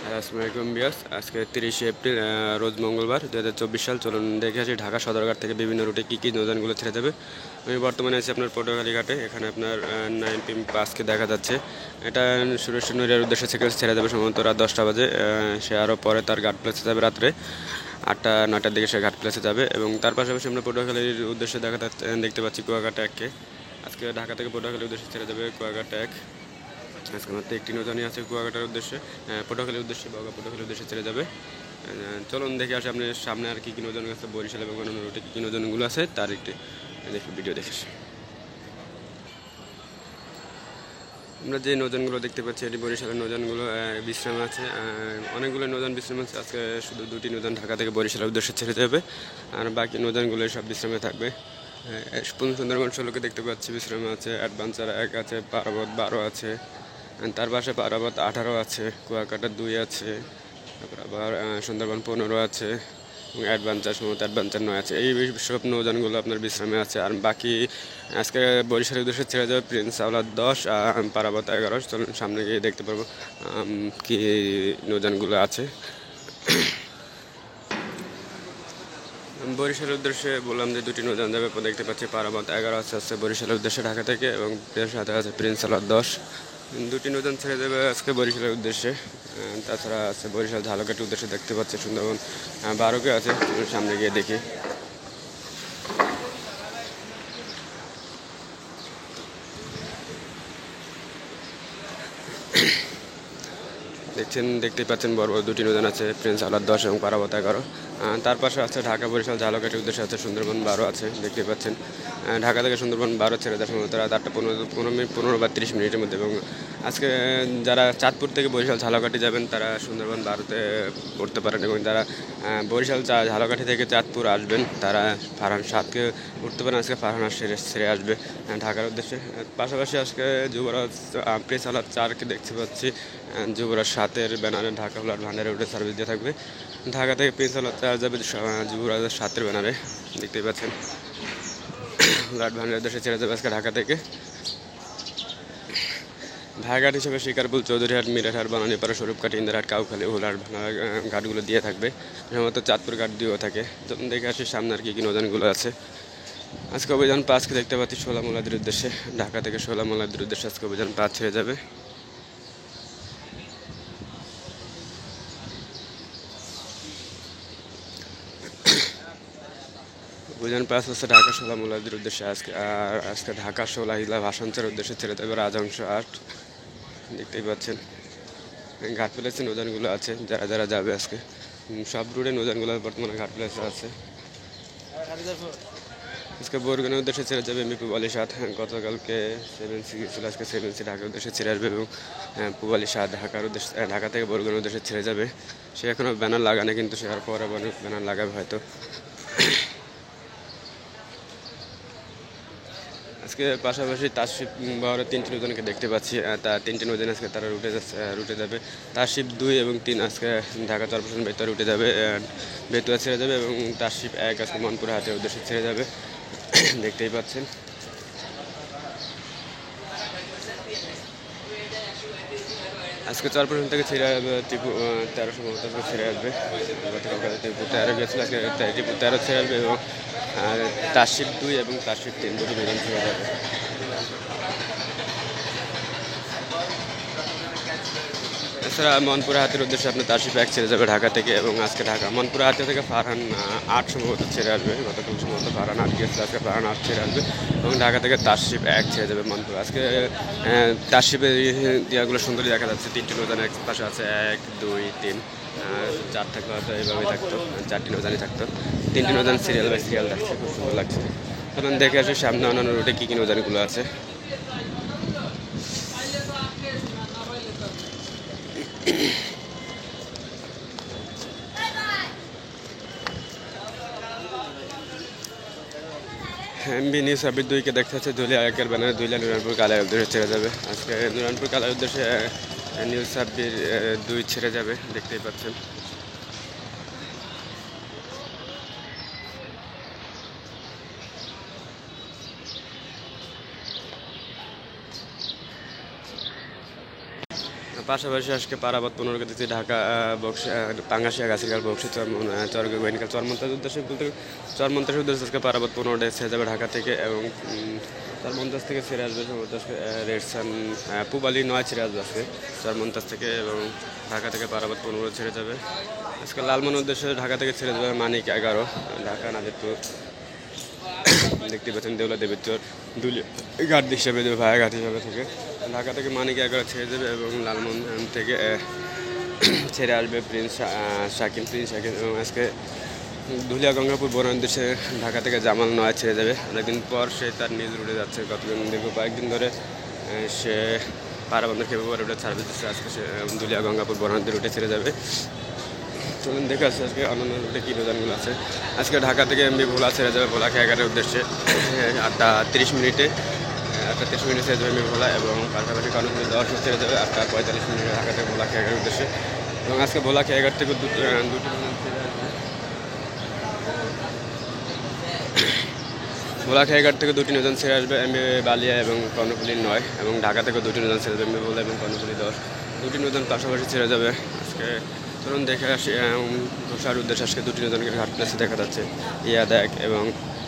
আসসালামু আলাইকুম বিয়াস। আজকে 30শে এপ্রিল, রোজ মঙ্গলবার 2024 সাল। চলুন দেখে আসি ঢাকা সদরঘাট থেকে বিভিন্ন রুটে কী কী নৌযানগুলো ছেড়ে যাবে। আমি বর্তমানে আছি আপনার পটুয়াখালী ঘাটে। এখানে আপনার 9 PM বাসকে দেখা যাচ্ছে। এটা সুরেশ নৈরের উদ্দেশ্যে থেকে ছেড়ে যাবে সম্ভবত রাত 10টা বাজে। সে আরও পরে তার ঘাট প্লেসে যাবে রাত্রে 8টা-9টার দিকে সে ঘাট প্লেসে যাবে। এবং তার পাশাপাশি আমরা পটুয়াখালীর উদ্দেশ্যে দেখতে পাচ্ছি কুয়াকাটা এককে। আজকে ঢাকা থেকে পটুয়াখালীর উদ্দেশ্যে ছেড়ে যাবে কুয়াকাটা এক। আজকে মাত্র একটি নৌযানই আছে কুয়াকাটার উদ্দেশ্যে, পটুয়াখালীর উদ্দেশ্যে, পটুয়াখালীর উদ্দেশ্যে ছেড়ে যাবে। চলুন দেখে আসি আপনার সামনে আর কী কী নৌযান আছে, বরিশাল এবং অন্যান্য রুটে কী কী নৌযানগুলো আছে তার একটি ভিডিও দেখে আসি। আমরা যে নৌযানগুলো দেখতে পাচ্ছি এটি বরিশালের নৌযানগুলো বিশ্রামে আছে। অনেকগুলো নৌযান বিশ্রামে আছে। আজকে শুধু 2টি নৌযান ঢাকা থেকে বরিশালের উদ্দেশ্যে ছেড়ে যাবে, আর বাকি নৌযানগুলো সব বিশ্রামে থাকবে। সুন্দরবন 16কে দেখতে পাচ্ছি বিশ্রামে আছে। অ্যাডভেঞ্চার 1 আছে, পারাবত 12 আছে, তার পাশে পারাবত 18 আছে, কুয়াকাটা 2 আছে, তারপর আবার সুন্দরবন 15 আছে এবং অ্যাডভেঞ্চার 9 আছে। এই সব নৌযানগুলো আপনার বিশ্রামে আছে। আর বাকি আজকে বরিশালের উদ্দেশ্যে ছেড়ে যাবে প্রিন্স আওলাদ 10, পারাবত 11। চলুন সামনে গিয়ে দেখতে পারবো কি নৌযানগুলো আছে। বরিশালের উদ্দেশ্যে বললাম যে 2টি নৌযান যাবে। দেখতে পাচ্ছি পারাবত 11 আছে বরিশালের উদ্দেশ্যে ঢাকা থেকে, এবং এর সাথে আছে প্রিন্স আওলাদ 10। 2টি নৌযান ছেড়ে যাবে আজকে বরিশালের উদ্দেশ্যে। তাছাড়া আছে বরিশাল ঝালকাঠির উদ্দেশ্যে দেখতে পাচ্ছি সুন্দরবন 12কে আছে। সামনে গিয়ে দেখি। দেখতেই পাচ্ছেন বড় বড় 2টি নৌযান আছে, প্রিন্স আওলাদ 10 এবং পারাবত 11। তার পাশে আছে ঢাকা বরিশাল ঝালকাঠির উদ্দেশ্যে আছে সুন্দরবন 12 আছে। দেখতেই পাচ্ছেন ঢাকা থেকে সুন্দরবন 12 ছেড়ে দেয় সম্ভবত রাত 8টা 15 বা 30 মিনিটের মধ্যে। এবং আজকে যারা চাঁদপুর থেকে বরিশাল ঝালকাঠি যাবেন তারা সুন্দরবন 12তে উঠতে পারেন, এবং যারা বরিশাল ঝালকাঠি থেকে চাঁদপুর আসবেন তারা ফারহান 7কে উঠতে পারেন। আজকে ফারহান ছেড়ে আসবে ঢাকার উদ্দেশ্যে। পাশাপাশি আজকে যুবরাজ প্রিন্স আওলাদ 4কে দেখতে পাচ্ছি যুবরাজ 7-এর ব্যানারে ঢাকা ফ্লাট ভান্ডারে উঠে সার্ভিস দিয়ে থাকবে। ঢাকা থেকে প্রিন্স আওলাদ 4 যাবে যুবরাজের 7-এর ব্যানারে। দেখতেই পাচ্ছেন ফ্লাট ভান্ডারের উদ্দেশ্যে ছেড়ে যাবে আজকে ঢাকা থেকে। ভাইঘাট হিসেবে শিকারপুর, চৌধুরীহাট, মিরাটহাট, বানানীপাড়া, স্বরূপকাঠি, ইন্দিরহাট, কাউখালী, হুলার ঘাটগুলো দিয়ে থাকবে। সম্ভবত চাঁদপুর ঘাট দিয়েও থাকে। যখন দেখে আসি সামনে আর কী কী নৌযানগুলো আছে। আজকে অভিযান 5কে দেখতে পাচ্ছি শোলা মোলাদের উদ্দেশ্যে। ঢাকা থেকে শোলা মোলাদের উদ্দেশ্যে আজকে অভিযান 5 ছেড়ে যাবে। অভিযান 5 হচ্ছে ঢাকা শোলা মোলাদের উদ্দেশ্যে আজকে। আর আজকে ঢাকা শোলা হিলা ভাষাঞ্চের উদ্দেশ্যে ছেড়ে দেবে রাজহংস 8। দেখতেই পাচ্ছেন ঘাট প্লেসে নৌযানগুলো আছে যারা যারা যাবে আজকে। সব রুটে নৌযানগুলো বর্তমানে ঘাট প্লেসে আছে। আজকে বরগুনার উদ্দেশ্যে ছেড়ে যাবে এমবি পুবালি 7। গতকালকে 7C গেছিল, আজকে 7C ঢাকার উদ্দেশ্যে ছেড়ে আসবে। এবং পুবালি 7 ঢাকা থেকে বরগুনার উদ্দেশ্যে ছেড়ে যাবে। সে এখনও ব্যানার লাগানে, কিন্তু সে আর পরে ব্যানার লাগাবে হয়তো। আজকে পাশাপাশি তারশিপ বহরের 3টি নৌযানকে দেখতে পাচ্ছি। তার 3টি নৌযান আজকে তারা রুটে যাবে। তারশিপ 2 এবং 3 আজকে ঢাকা চরপেশন বেতুয়া রুটে যাবে, বেতুয়া ছেড়ে যাবে। এবং তারশিপ 1 আজকে মনপুর হাটের উদ্দেশ্যে ছেড়ে যাবে। দেখতেই পাচ্ছেন আজকে চরপেশন থেকে ছেড়ে আসবে টিপু 13 সম্ভবত আজকে ছেড়ে আসবে। গতকাল টিপু 13 গিয়েছিল, আজকে টিপু 13 ছেড়ে আসবে। এবং তারশিপ 2 এবং তারশিপ 3 দুটি নৌযান ছেড়ে যাবে। এছাড়া মনপুরা হাতের উদ্দেশ্যে আপনার তারশিপ 1 ছেড়ে যাবে ঢাকা থেকে। এবং আজকে মনপুরা হাতে থেকে ফারহান 8 সম্ভবত ছেড়ে আসবে। গতকাল সম্ভবত ফারহান 8 গিয়েছিল, আজকে ফারহান 8 ছেড়ে আসবে। এবং ঢাকা থেকে তারশিপ 1 ছেড়ে যাবে মনপুরা। আজকে তারশিপের দিয়াগুলো সুন্দরই দেখা যাচ্ছে। 3টি নৌযান এক পাশে আছে, 1 2 3 4 থাকলে হয়তো এইভাবেই থাকতো, 4টি নৌযানই থাকতো। 3টি নৌযান সিরিয়াল বাই সিরিয়াল থাকছে, খুব সুন্দর লাগছে। তখন দেখে আসে সামনে অন্যান্য রুটে কী কী নৌযানগুলো আছে। এমবি নিউজ সাবির 2কে দেখতে হচ্ছে ধুলিয়া 1-এর ব্যানারে ধুলিয়া নুরানপুর কালার উদ্দেশ্যে ছেড়ে যাবে। আজকে নুরানপুর কালার উদ্দেশ্যে নিউজ সাবির 2 ছেড়ে যাবে, দেখতেই পাচ্ছেন। পাশাপাশি আজকে পারাবত 15 কেজি ঢাকা পাঙ্গাশিয়া গাছিকার বক্সি চরগৈনিকাল চরমন্তার উদ্দেশ্যে বলতে চরমন্তাসের উদ্দেশ্যে আজকে পারাবত 15 ছেড়ে যাবে ঢাকা থেকে এবং চরমন্তাস থেকে ছেড়ে আসবে সম্ভবত রেডসান পুবালি 9 ছেড়ে আসবে আজকে চরমন্তাস থেকে এবং ঢাকা থেকে পারাবত 15 ছেড়ে যাবে আজকে লালমন উদ্দেশ্যে ঢাকা থেকে ছেড়ে যাবে মানিক 11 ঢাকা নাজিরপুর দেখতে পাচ্ছেন দেউলা দেবের দুলি ঘাট হিসাবে দেবে ভায়া ঘাট হিসাবে থেকে ঢাকা থেকে মানিক 11 ছেড়ে যাবে এবং লালমন থেকে ছেড়ে আসবে প্রিন্স শাকিল এবং আজকে ধুলিয়া গঙ্গাপুর বড় উদ্দেশ্যে ঢাকা থেকে জামাল 9 ছেড়ে যাবে অনেকদিন পর সে তার নিজ রুটে যাচ্ছে গতদিন দীর্ঘ কয়েকদিন ধরে সে পারাবন্দর খেপে রুটে সার্ভিস দিচ্ছে আজকে সে ধুলিয়া গঙ্গাপুর বড়ান্তের রুটে ছেড়ে যাবে চলুন দেখে আসছে আজকে অন্যান্য রুটে কী নৌযানগুলো আছে আজকে ঢাকা থেকে এমবি ভোলা ছেড়ে যাবে ভোলা খেয়াঘাটের উদ্দেশ্যে 8:30 মিনিটে 8:30 মিনিটে ছেড়ে যাবে এমবি ভোলা এবং পাশাপাশি কর্ণফুলি 10 ছেড়ে যাবে 8:45 মিনিটে ঢাকা থেকে ভোলা খেয়াঘাটের উদ্দেশ্যে এবং আজকে ভোলা খেয়াঘাট থেকে দুটি ভোলা খেয়াঘাট থেকে দুটি নৌযান ছেড়ে আসবে এমবি বালিয়া এবং কর্ণফুলি 9 এবং ঢাকা থেকে দুটি নৌযান ছেড়ে যাবে এমবি ভোলা এবং কর্ণফুলি 10 দুটি নৌযান পাশাপাশি ছেড়ে যাবে আজকে চলুন দেখে আসি ঘোষার উদ্দেশ্যে আজকে দুটি নৌযানকে ঘাট প্লেসে দেখা যাচ্ছে ইয়াদ 1 এবং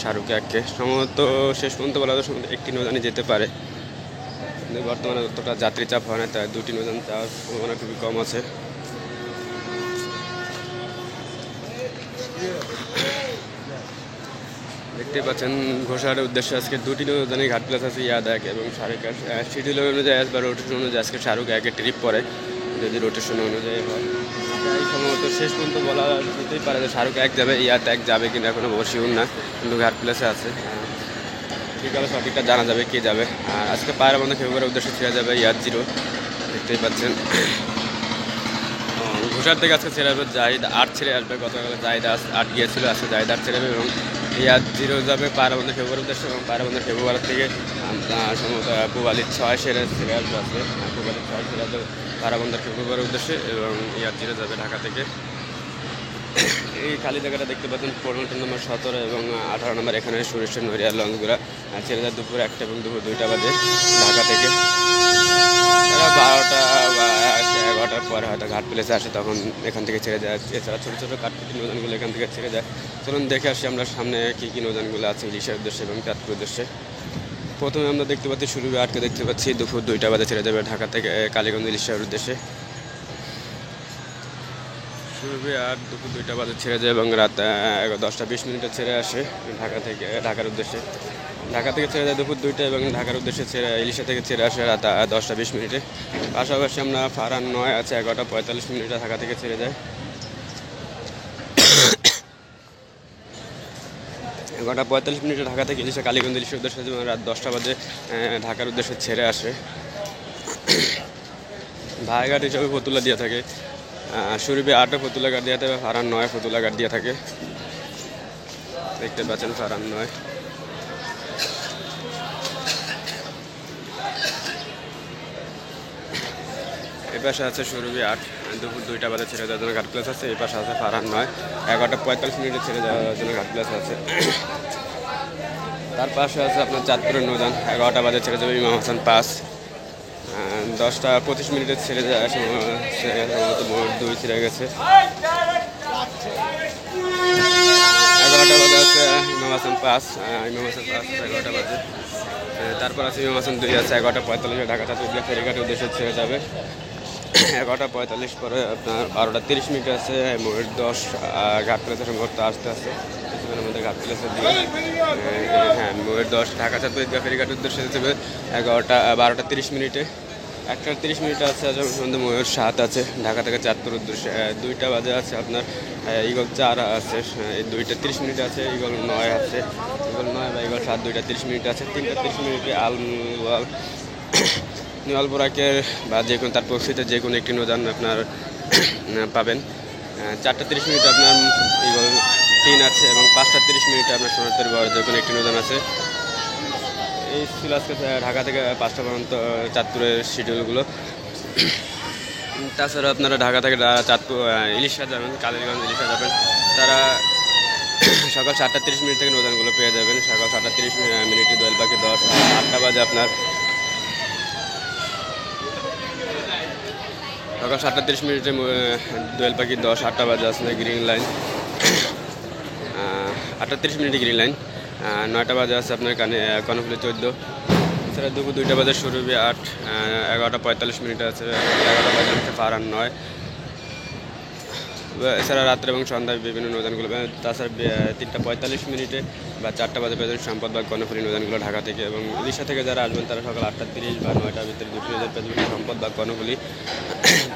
শাহরুখ 1কে সম্ভবত শেষ পর্যন্ত বলা যায় সম্ভবত একটি নৌযানই যেতে পারে কিন্তু বর্তমানে অতটা যাত্রী চাপ হয় না তাই দুটি নৌযান যাওয়ার সম্ভাবনা খুবই কম আছে দেখতে পাচ্ছেন ঘোষার উদ্দেশ্যে আজকে দুটি নৌযানের ঘাট প্লেস আছে ইয়াদ 1 এবং শাহরুখ 1 শিডিউল অনুযায়ী বা রোটেশন অনুযায়ী আজকে শাহরুখ 1-এর ট্রিপ পরে যদি রোটেশন অনুযায়ী হয় তাই সম্ভবত শেষ পর্যন্ত বলা যেতেই পারে যে শাহরুখ 1 যাবে ইয়াদ 1 যাবে কিনা এখনো শিওর না কিন্তু ঘাট প্লেসে আছে বিকালে সঠিকটা জানা যাবে কে যাবে আর আজকে পায়রাবন্ধ খেপের উদ্দেশ্যে ছেড়ে যাবে ইয়াদ 0 দেখতেই পাচ্ছেন ঘোষার থেকে আজকে ছেড়ে আসবে জাহিদ 8 ছেড়ে আসবে গতকালে জাহিদ 8 গিয়েছিল আজকে জাহিদ 8 ছেড়ে যাবে এবং ইয়াদ 0 যাবে পায়রাবন্ধ খেপের উদ্দেশ্যে এবং পায়রাবন্ধ খেপের থেকে সম্ভবত পুবালি 6 ছেড়ে আসবে আজকে পুবালি 6 ছেড়ে আসবে পায়রাবন্ধের খেপের উদ্দেশ্যে এবং ইয়াদ 0 যাবে ঢাকা থেকে এই খালি জায়গাটা দেখতে পাচ্ছেন 15 নম্বর 17 এবং 18 নম্বর এখানে সুরেশের নড়িয়ার লঞ্চগুলো ছেড়ে যায় দুপুর 1টা এবং দুপুর 2টা বাজে ঢাকা থেকে তারা 12টা বা 11টার পরে হয়তো ঘাট প্লেসে আসে তখন এখান থেকে ছেড়ে যায় এছাড়া ছোটো ছোটো কাঠপুটি নৌযানগুলো এখান থেকে ছেড়ে যায় চলুন দেখে আসি আমরা সামনে কী কী নৌযানগুলো আছে ইলিশের উদ্দেশ্যে এবং চাঁদপুর উদ্দেশ্যে প্রথমে আমরা দেখতে পাচ্ছি সুরভি 8কে দেখতে পাচ্ছি দুপুর 2টা বাজে ছেড়ে যাবে ঢাকা থেকে কালীগঞ্জ ইলিশের উদ্দেশ্যে সুরভি 8 দুপুর 2টা বাজে ছেড়ে যায় এবং রাত 10:20 মিনিটে ছেড়ে আসে ঢাকার উদ্দেশ্যে ঢাকা থেকে ছেড়ে যায় দুপুর 2টা এবং ঢাকার উদ্দেশ্যে ইলিশা থেকে ছেড়ে আসে রাত 10:20 মিনিটে পাশাপাশি আমরা ফারান 9 আছে 11:45 মিনিটে ঢাকা থেকে ছেড়ে যায় 11:45 মিনিটে ঢাকা থেকে ইলিশা কালীগঞ্জ ইলিশের উদ্দেশ্যে রাত 10টা বাজে ঢাকার উদ্দেশ্যে ছেড়ে আসে ভাইঘাট হিসাবে ফতুল্লা দিয়ে থাকে সুরভি 8 ফতুল্লা ঘাট দিয়ে থাকে ফারান 9 ফতুল্লা ঘাট দিয়ে থাকে দেখতে পাচ্ছেন ফারান 9 এই পাশে আছে সুরভি 8 দুপুর 2টা বাজে ছেড়ে যাওয়ার জন্য ঘাট প্লেস আছে এই পাশে আছে ফারান 9 11:45 মিনিটে ছেড়ে যাওয়ার জন্য ঘাট প্লেস আছে তার পাশে আছে আপনার চাঁদপুরের নৌযান 11টা বাজে ছেড়ে যাবে ইমাম হাসান 5 10:25 মিনিটে ছেড়ে যায় সম্ভবত মোট 2 ছেড়ে গেছে 11টা বাজে আছে ইমাম হাসান 5 11টা বাজে তারপর আছে ইমাম হাসান 2 আছে 11:45 ঢাকা চাঁদপুর ফেরিঘাটের উদ্দেশ্যে ছেড়ে যাবে 11:45 পরে আপনার 12:30 মিনিট আছে মোট 10 ঘাট প্লেসের মুহূর্তে আসতে আসতে কিছুক্ষণের মধ্যে ঘাট প্লেসের দিকে হ্যাঁ মোট 10 ঢাকা চাঁদপুর ফেরিঘাটের উদ্দেশ্যে যাবে 12:30 মিনিটে 1:30 মিনিট আছে সন্ধ্যে ময়ূর 7 আছে ঢাকা থেকে চাঁদপুর উদ্দেশ্যে 2টা বাজে আছে আপনার ইগল 4 আছে 2:30 মিনিট আছে ইগল 9 আছে ইগল 9 বা ইগল 7 2:30 মিনিট আছে 3:30 মিনিটে নিয়ালপুরাকের বা যে কোনো তার প্রস্তুতিতে যে কোনো একটি নৌযান আপনার পাবেন 4:30 মিনিটে আপনার ইগল 3 আছে এবং 5:30 মিনিটে আপনার সোনারতরী বড় যে কোনো একটি নৌযান আছে এই ছিল আজকে ঢাকা থেকে 5টা পর্যন্ত চাঁদপুরের শিডিউলগুলো তাছাড়া আপনারা ঢাকা থেকে চাঁদপুর ইলিশা যাবেন কালীগঞ্জ ইলিশা যাবেন তারা সকাল 7:30 মিনিট থেকে নৌযানগুলো পেয়ে যাবেন সকাল 7:30 মিনিটে দোয়েল পাখি 8টা বাজে আপনার সকাল 7:30 দোয়েল পাখি 10, 8টা বাজে আসলে গ্রিন লাইন, 8:30 গ্রিন লাইন, 9টা বাজে আছে আপনার কর্ণফুলী 14। এছাড়া দুপুর 2টা বাজে সুরভি 8, 11:45 আছে 11টা বাজে আছে ফারহান 9। এছাড়া রাত্রে এবং সন্ধ্যায় বিভিন্ন নৌযানগুলো, তাছাড়া 3:45 বা 4টা বাজে পেয়ে যাবেন সম্পদ বা কর্ণফুলী নৌযানগুলো ঢাকা থেকে, এবং উড়িষ্যা থেকে যারা আসবেন তারা সকাল 8:30 বা 9টার ভিতরে দুটি নৌযান পেয়ে যাবেন সম্পদ বা কর্ণফুলী।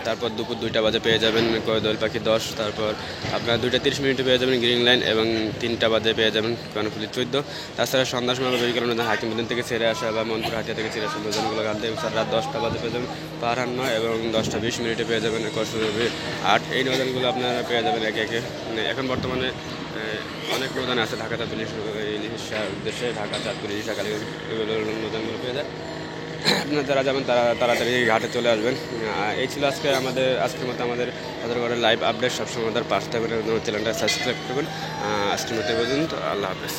তারপর দুপুর 2টা বাজে পেয়ে যাবেন দোয়েল পাখি 10, তারপর আপনার 2:30 পেয়ে যাবেন গ্রিন লাইন, এবং 3টা বাজে পেয়ে যাবেন কর্ণফুলী 14। তাছাড়া সন্ধ্যার সময় বিকেল নৌযান হাকিমুদ্দিন থেকে ছেড়ে আসা বা মনপুর হাটিয়া থেকে ছেড়ে আসা নৌযানগুলো ঘাটতে, রাত 10টা বাজে পেয়ে যাবেন ফারহান 9, এবং 10:20 পেয়ে যাবেন সুরভি 8। এই নৌযানগুলো আপনারা পেয়ে যাবেন একে একে। মানে এখন বর্তমানে অনেক নৌযান আছে ঢাকা চাঁদপুর ইলিশার উদ্দেশ্যে, ঢাকা চাঁদপুর ইলিশা কালীগঞ্জ, এগুলো নৌযানগুলো পেয়ে যায়। আপনারা যারা যাবেন তারা তাড়াতাড়ি ঘাটে চলে আসবেন। এই ছিল আজকের মতো আমাদের সদরঘাটের লাইভ আপডেট। সবসময় আমাদের পাশে থাকবেন এবং চ্যানেলটা সাবস্ক্রাইব করবেন। আজকের মতো পর্যন্ত, আল্লাহ হাফেজ।